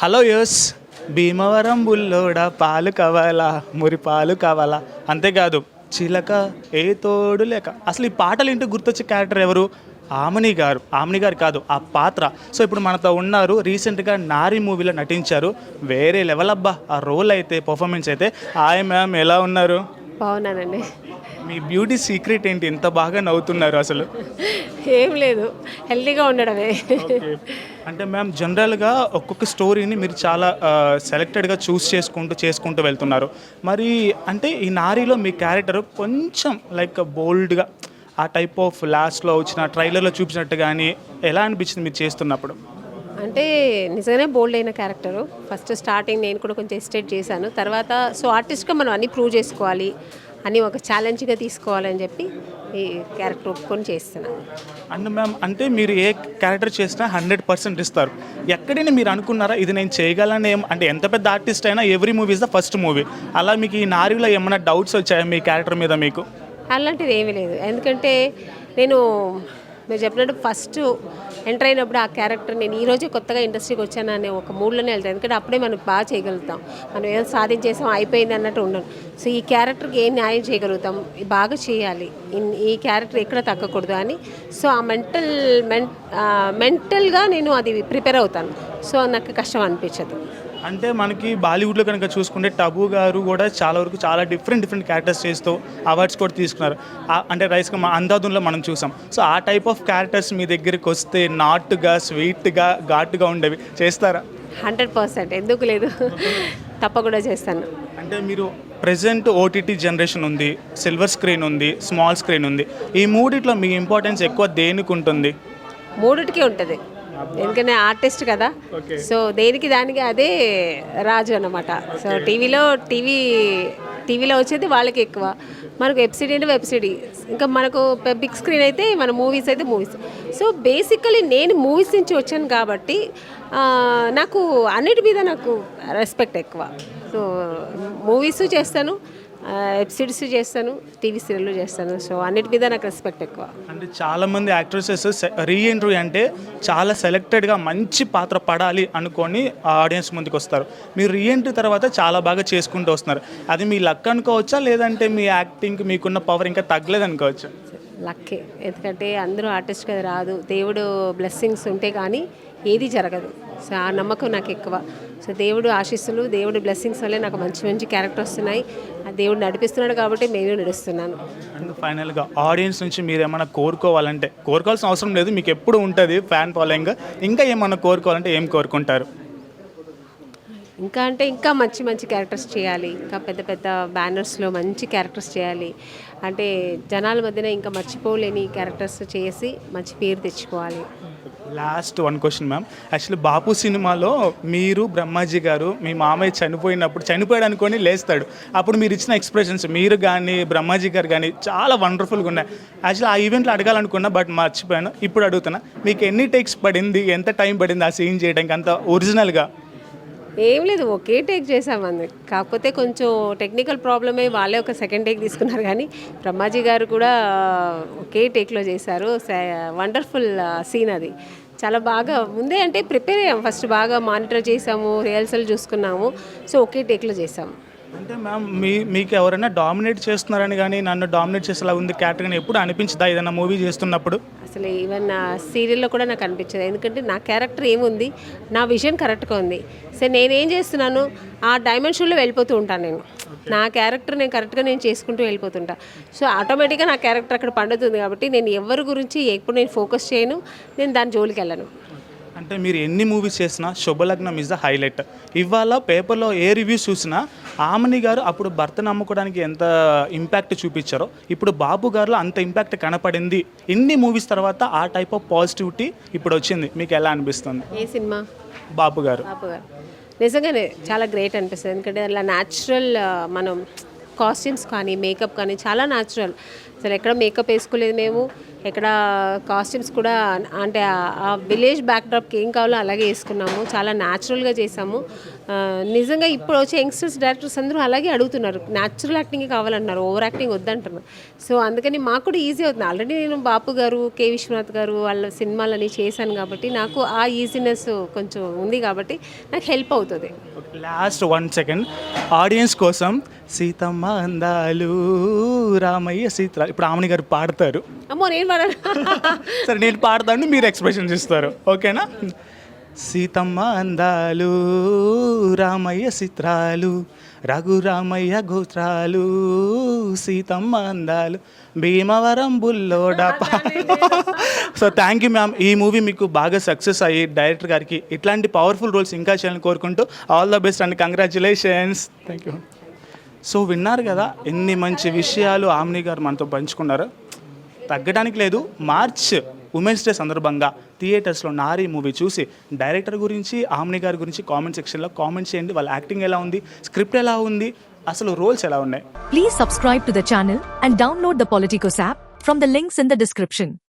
Hello yes Bhimavaram బుల్లోడ పాలు కావాలా మురి పాలు కావాలా అంతేకాదు చిలక ఏ తోడు లేక అసలు ఈ పాటలు ఏంటో గుర్తొచ్చే క్యారెక్టర్ ఎవరు? ఆమని గారు కాదు ఆ పాత్ర. సో ఇప్పుడు మనతో ఉన్నారు, రీసెంట్గా నారి మూవీలో నటించారు. వేరే లెవెల్ అబ్బా ఆ రోల్ అయితే, పర్ఫార్మెన్స్ అయితే. హాయ్ మ్యామ్, ఎలా ఉన్నారు? బాగున్నానండి. మీ బ్యూటీ సీక్రెట్ ఏంటి, ఇంత బాగా నవ్వుతున్నారు అసలు? ఏం లేదు, హెల్తీగా ఉండడమే. ఓకే. అంటే మ్యామ్ జనరల్గా ఒక్కొక్క స్టోరీని మీరు చాలా సెలెక్టెడ్గా చూస్ చేసుకుంటూ వెళ్తున్నారు. మరి అంటే ఈ నారీలో మీ క్యారెక్టర్ కొంచెం లైక్ బోల్డ్గా ఆ టైప్ ఆఫ్ లాస్ట్లో వచ్చిన ట్రైలర్లో చూపించినట్టు కానీ ఎలా అనిపించింది మీరు చేస్తున్నప్పుడు? అంటే నిజంగానే బోల్డ్ అయిన క్యారెక్టరు. ఫస్ట్ స్టార్టింగ్ నేను కూడా కొంచెం ఎస్టేట్ చేశాను. తర్వాత సో ఆర్టిస్ట్గా మనం అన్నీ ప్రూవ్ చేసుకోవాలి అని ఒక ఛాలెంజ్గా తీసుకోవాలని చెప్పి ఈ క్యారెక్టర్ ఒప్పుకొని చేస్తున్నాను. అండ్ మ్యామ్ అంటే మీరు ఏ క్యారెక్టర్ చేసినా 100% ఇస్తారు. ఎక్కడైనా మీరు అనుకున్నారా ఇది నేను చేయగలను? అంటే ఎంత పెద్ద ఆర్టిస్ట్ అయినా every movie is the first movie. అలా మీకు ఈ నారీలో ఏమైనా డౌట్స్ వచ్చాయా మీ క్యారెక్టర్ మీద మీకు? అలాంటిది ఏమీ లేదు. ఎందుకంటే నేను మీరు చెప్పినట్టు ఫస్ట్ ఎంటర్ అయినప్పుడు ఆ క్యారెక్టర్ నేను ఈరోజే కొత్తగా ఇండస్ట్రీకి వచ్చాను అనే ఒక మూడ్లోనే వెళ్తాను. ఎందుకంటే అప్పుడే మనం బాగా చేయగలుగుతాం. మనం ఏదో సాధించేసాం అయిపోయింది అన్నట్టు ఉండను. సో ఈ క్యారెక్టర్కి ఏం న్యాయం చేయగలుగుతాం, బాగా చేయాలి, ఈ క్యారెక్టర్ ఎక్కడ తగ్గకూడదు అని. సో ఆ మెంటల్గా నేను అది ప్రిపేర్ అవుతాను. సో నాకు కష్టం అనిపించదు. అంటే మనకి బాలీవుడ్లో కనుక చూసుకుంటే టబు గారు కూడా చాలా వరకు చాలా డిఫరెంట్ క్యారెక్టర్స్ చేస్తూ అవార్డ్స్ కూడా తీసుకున్నారు. అంటే రైస్గా అందాదున్లో మనం చూసాం. సో ఆ టైప్ ఆఫ్ క్యారెక్టర్స్ మీ దగ్గరికి వస్తే నాటుగా, స్వీట్గా, ఘాటుగా ఉండేవి చేస్తారా? 100% ఎందుకు లేదు, తప్పకుండా చేస్తాను. అంటే మీరు ప్రెజెంట్ ఓటీటీ జనరేషన్ ఉంది, సిల్వర్ స్క్రీన్ ఉంది, స్మాల్ స్క్రీన్ ఉంది. ఈ మూడిట్లో మీ ఇంపార్టెన్స్ ఎక్కువ దేనికి ఉంటుంది? మూడిటికి ఉంటుంది. ఎందుకంటే ఆర్టిస్ట్ కదా, సో దేనికి దానికి అదే రాజు అన్నమాట. సో టీవీలో వచ్చేది వాళ్ళకి ఎక్కువ, మనకు వెబ్సిడీ అంటే వెబ్సిడీ, ఇంకా మనకు బిగ్ స్క్రీన్ అయితే మన మూవీస్ అయితే మూవీస్. సో బేసికలీ నేను మూవీస్ నుంచి వచ్చాను కాబట్టి నాకు అన్నిటి మీద నాకు రెస్పెక్ట్ ఎక్కువ. సో మూవీస్ చేస్తాను, వెబ్ సిరీస్ చేస్తాను, టీవీ సీరియల్ చేస్తాను. సో అన్నిటి మీద నాకు రెస్పెక్ట్ ఎక్కువ. అంటే చాలామంది యాక్ట్రెసెస్ రీఎంట్రీ అంటే చాలా సెలెక్టెడ్గా మంచి పాత్ర పడాలి అనుకొని ఆడియన్స్ ముందుకు వస్తారు. మీరు రీఎంట్రీ తర్వాత చాలా బాగా చేసుకుంటూ వస్తున్నారు. అది మీ లక్ అనుకోవచ్చా, లేదంటే మీ యాక్టింగ్కి మీకున్న పవర్ ఇంకా తగ్గలేదు అనుకోవచ్చా? లక్కే. ఎందుకంటే అందరూ ఆర్టిస్ట్గా రాదు, దేవుడు బ్లెస్సింగ్స్ ఉంటే కానీ ఏది జరగదు. సో ఆ నమ్మకం నాకు ఎక్కువ. సో దేవుడు ఆశీస్సులు, దేవుడు బ్లెస్సింగ్స్ వల్లే నాకు మంచి క్యారెక్టర్ వస్తున్నాయి. ఆ దేవుడు నడిపిస్తున్నాడు కాబట్టి నేను నడుస్తున్నాను. అండ్ ఫైనల్గా ఆడియన్స్ నుంచి మీరు ఏమైనా కోరుకోవాల్సిన అవసరం లేదు, మీకు ఎప్పుడు ఉంటుంది ఫ్యాన్ ఫాలోయింగ్. ఇంకా ఏమన్నా కోరుకోవాలంటే ఏం కోరుకుంటారు? ఇంకా అంటే ఇంకా మంచి క్యారెక్టర్స్ చేయాలి, ఇంకా పెద్ద బ్యానర్స్లో మంచి క్యారెక్టర్స్ చేయాలి. అంటే జనాల మధ్యన ఇంకా మర్చిపోలేని క్యారెక్టర్స్ చేసి మంచి పేరు తెచ్చుకోవాలి. Last one question ma'am. Actually Bapu సినిమాలో మీరు బ్రహ్మాజీ గారు మీ మామయ్య చనిపోయాడు అనుకొని లేస్తాడు, అప్పుడు మీరు ఇచ్చిన ఎక్స్ప్రెషన్స్ మీరు కానీ బ్రహ్మాజీ గారు కానీ చాలా వండర్ఫుల్గా ఉన్నాయి. యాక్చువల్లీ ఆ ఈవెంట్లో అడగాలనుకున్నా బట్ మర్చిపోయాను, ఇప్పుడు అడుగుతున్నా. మీకు ఎన్ని టేక్స్ పడింది, ఎంత టైం పడింది ఆ సీన్ చేయడానికి అంత ఒరిజినల్గా? ఏం లేదు, ఒకే టేక్ చేసామంది. కాకపోతే కొంచెం టెక్నికల్ ప్రాబ్లమే, వాళ్ళే ఒక సెకండ్ టేక్ తీసుకున్నారు. కానీ బ్రహ్మాజీ గారు కూడా ఒకే టేక్లో చేశారు. వండర్ఫుల్ సీన్ అది. చాలా బాగా ముందే అంటే ప్రిపేర్ అయ్యాము, ఫస్ట్ బాగా మానిటర్ చేసాము, రిహర్సల్ చూసుకున్నాము. సో ఒకే టేక్లో చేసాము. అంటే మ్యామ్ మీకు ఎవరైనా డామినేట్ చేస్తున్నారని కానీ నన్ను డామినేట్ చేసేలా ఉంది క్యారెక్టర్ ఎప్పుడు అనిపించదా ఏదైనా మూవీ చేస్తున్నప్పుడు? అసలు ఈవెన్ నా సీరియల్లో కూడా నాకు అనిపించదు. ఎందుకంటే నా క్యారెక్టర్ ఏముంది, నా విజన్ కరెక్ట్గా ఉంది. సో నేనేం చేస్తున్నాను ఆ డైమెన్షన్లో వెళ్ళిపోతూ ఉంటాను. నా క్యారెక్టర్ నేను కరెక్ట్గా చేసుకుంటూ వెళ్ళిపోతుంటా. సో ఆటోమేటిక్గా నా క్యారెక్టర్ అక్కడ పండుతుంది. కాబట్టి నేను ఎవరి గురించి ఎప్పుడు నేను ఫోకస్ చేయను, నేను దాని జోలికి వెళ్ళను. అంటే మీరు ఎన్ని మూవీస్ చేసినా శుభలగ్నం ఇస్ ద హైలైట్. ఇవాళ పేపర్లో ఏ రివ్యూస్ చూసినా ఆమని గారు అప్పుడు భర్త నమ్ముకోవడానికి ఎంత ఇంపాక్ట్ చూపించారో ఇప్పుడు బాబు గారిలో అంత ఇంపాక్ట్ కనపడింది. ఇన్ని మూవీస్ తర్వాత ఆ టైప్ ఆఫ్ పాజిటివిటీ ఇప్పుడు వచ్చింది. మీకు ఎలా అనిపిస్తుంది? ఏ సినిమా? బాబు గారు. నిజంగానే చాలా గ్రేట్ అనిపిస్తుంది. ఎందుకంటే అలా న్యాచురల్ మనం కాస్ట్యూమ్స్ కానీ మేకప్ కానీ చాలా న్యాచురల్. అసలు ఎక్కడ మేకప్ వేసుకోలేదు మేము, ఎక్కడ కాస్ట్యూమ్స్ కూడా అంటే ఆ విలేజ్ బ్యాక్డ్రాప్కి ఏం కావాలో అలాగే వేసుకున్నాము, చాలా న్యాచురల్గా చేసాము. నిజంగా ఇప్పుడు వచ్చే యంగ్స్టర్స్ డైరెక్టర్స్ అందరూ అలాగే అడుగుతున్నారు, న్యాచురల్ యాక్టింగ్ కావాలంటున్నారు, ఓవర్ యాక్టింగ్ వద్దంటున్నారు. సో అందుకని మాకు కూడా ఈజీ అవుతుంది. ఆల్రెడీ నేను బాపు గారు, కే విశ్వనాథ్ గారు వాళ్ళ సినిమాలని చేశాను కాబట్టి నాకు ఆ ఈజీనెస్ కొంచెం ఉంది కాబట్టి నాకు హెల్ప్ అవుతుంది. లాస్ట్ 1 సెకండ్ ఆడియన్స్ కోసం సీతమ్మ అందాలు రామయ్య సీత ఇప్పుడు ఆమెని గారు పాడతారు. అమ్మో నేను పడను. సరే నేను పాడతాను, మీరు ఎక్స్ప్రెషన్స్ ఇస్తారు, ఓకేనా? సీతమ్మ అందాలు రామయ్య చిత్రాలు రఘురామయ్య గోత్రాలు సీతమ్మ అందాలు భీమవరం బుల్లోడా. So thank you ma'am. ఈ మూవీ మీకు బాగా సక్సెస్ అయ్యి డైరెక్టర్ గారికి ఇట్లాంటి పవర్ఫుల్ రోల్స్ ఇంకా చేయాలని కోరుకుంటూ all the best and congratulations. Thank you. So విన్నారు కదా ఎన్ని మంచి విషయాలు ఆమ్ని గారు మనతో పంచుకున్నారు. తగ్గడానికి లేదు. మార్చ్ ఉమెన్స్ డే సందర్భంగా థియేటర్స్లో నారీ మూవీ చూసి డైరెక్టర్ గురించి ఆమ్ని గారి గురించి కామెంట్ సెక్షన్లో కామెంట్ చేయండి. వాళ్ళ యాక్టింగ్ ఎలా ఉంది, స్క్రిప్ట్ ఎలా ఉంది, అసలు రోల్స్ ఎలా ఉన్నాయి. Please subscribe to the channel and download the Politicos app from the links in the description.